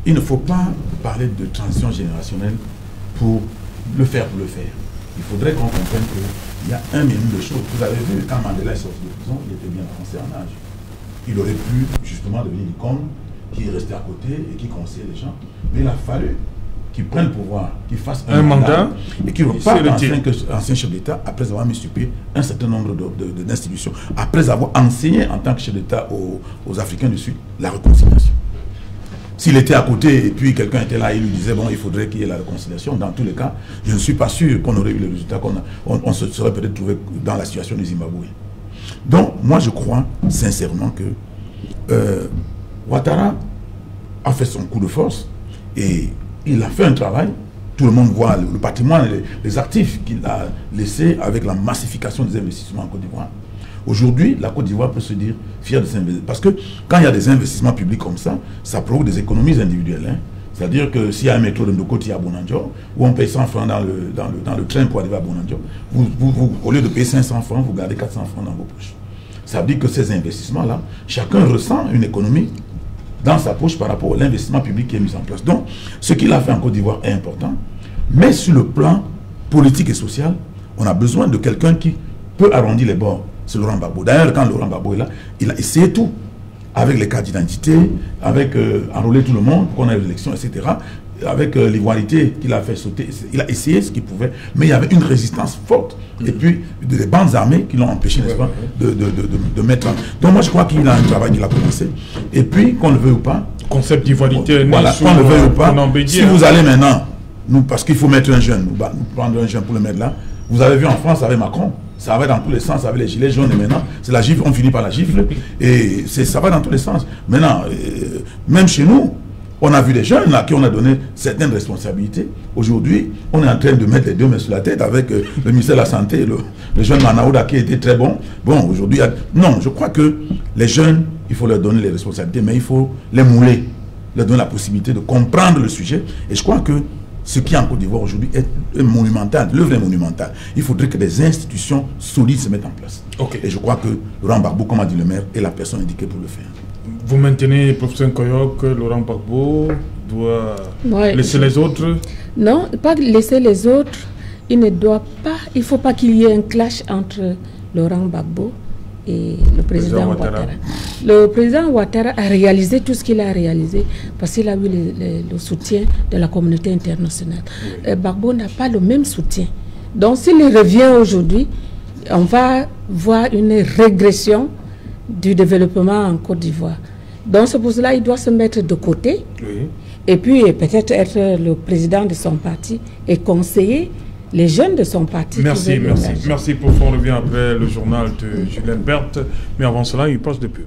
il ne faut pas parler de transition générationnelle pour le faire pour le faire. Il faudrait qu'on comprenne qu'il y a un million de choses. Vous avez vu, quand Mandela est sorti de prison, il était bien avancé en âge. Il aurait pu justement devenir l'icône qui est resté à côté et qui conseille les gens. Mais il a fallu qu'il prenne le pouvoir, qu'il fasse un mandat et qu'il reparte en ancien chef d'État après avoir mis sur pied un certain nombre d'institutions, après avoir enseigné en tant que chef d'État aux Africains du Sud la réconciliation. S'il était à côté et puis quelqu'un était là et lui disait bon, il faudrait qu'il y ait la réconciliation, dans tous les cas, je ne suis pas sûr qu'on aurait eu le résultat, on se serait peut-être trouvé dans la situation du Zimbabwe. Donc, moi je crois sincèrement que Ouattara a fait son coup de force et il a fait un travail. Tout le monde voit le patrimoine, les actifs qu'il a laissés avec la massification des investissements en Côte d'Ivoire. Aujourd'hui, la Côte d'Ivoire peut se dire fière de ses investissements. Parce que quand il y a des investissements publics comme ça, ça provoque des économies individuelles. Hein. C'est-à-dire que s'il y a un métro de Ndokoti à Bonanjo, où on paye 100 francs dans le train pour arriver à Bonanjo, au lieu de payer 500 francs, vous gardez 400 francs dans vos poches. Ça veut dire que ces investissements-là, chacun ressent une économie dans sa poche par rapport à l'investissement public qui est mis en place. Donc, ce qu'il a fait en Côte d'Ivoire est important. Mais sur le plan politique et social, on a besoin de quelqu'un qui peut arrondir les bords. C'est Laurent Gbagbo. D'ailleurs, quand Laurent Gbagbo est là, il a essayé tout. Avec les cartes d'identité, avec enrôler tout le monde pour qu'on ait l'élection, etc. Avec l'ivoirité qu'il a fait sauter. Il a essayé ce qu'il pouvait. Mais il y avait une résistance forte. Et puis, des bandes armées qui l'ont empêché, n'est-ce pas, de mettre en... Donc moi, je crois qu'il a un travail qu'il a commencé. Et puis, qu'on le veuille ou pas... Concept d'ivoirité, voilà, qu'on le veuille ou pas, si vous allez maintenant, parce qu'il faut mettre un jeune, nous prendre un jeune pour le mettre là, vous avez vu en France avec Macron, ça va dans tous les sens avec les gilets jaunes et maintenant, c'est la gifle, on finit par la gifle et ça va dans tous les sens. Maintenant, même chez nous, on a vu des jeunes là qui on a donné certaines responsabilités. Aujourd'hui, on est en train de mettre les deux mains sur la tête avec le ministère de la Santé, le jeune Manaouda qui était très bon. Bon, aujourd'hui, non, je crois que les jeunes, il faut leur donner les responsabilités, mais il faut les mouler, leur donner la possibilité de comprendre le sujet. Et je crois que ce qui est en Côte d'Ivoire aujourd'hui est monumental, l'œuvre est monumentale. Il faudrait que des institutions solides se mettent en place. Okay. Et je crois que Laurent Gbagbo, comme a dit le maire, est la personne indiquée pour le faire. Vous maintenez, professeur Nkoyo, que Laurent Gbagbo doit laisser les autres? Non, pas laisser les autres. Il ne doit pas, il ne faut pas qu'il y ait un clash entre Laurent Gbagbo et le président Ouattara. Le président Ouattara a réalisé tout ce qu'il a réalisé parce qu'il a eu le soutien de la communauté internationale. Gbagbo n'a pas le même soutien. Donc s'il revient aujourd'hui, on va voir une régression du développement en Côte d'Ivoire. Donc c'est pour cela qu'il doit se mettre de côté et puis peut-être être le président de son parti et conseiller les jeunes de son parti. Merci, merci. Merci pour qu'on revient après le journal de Julien Berthe. Mais avant cela, il passe de pub.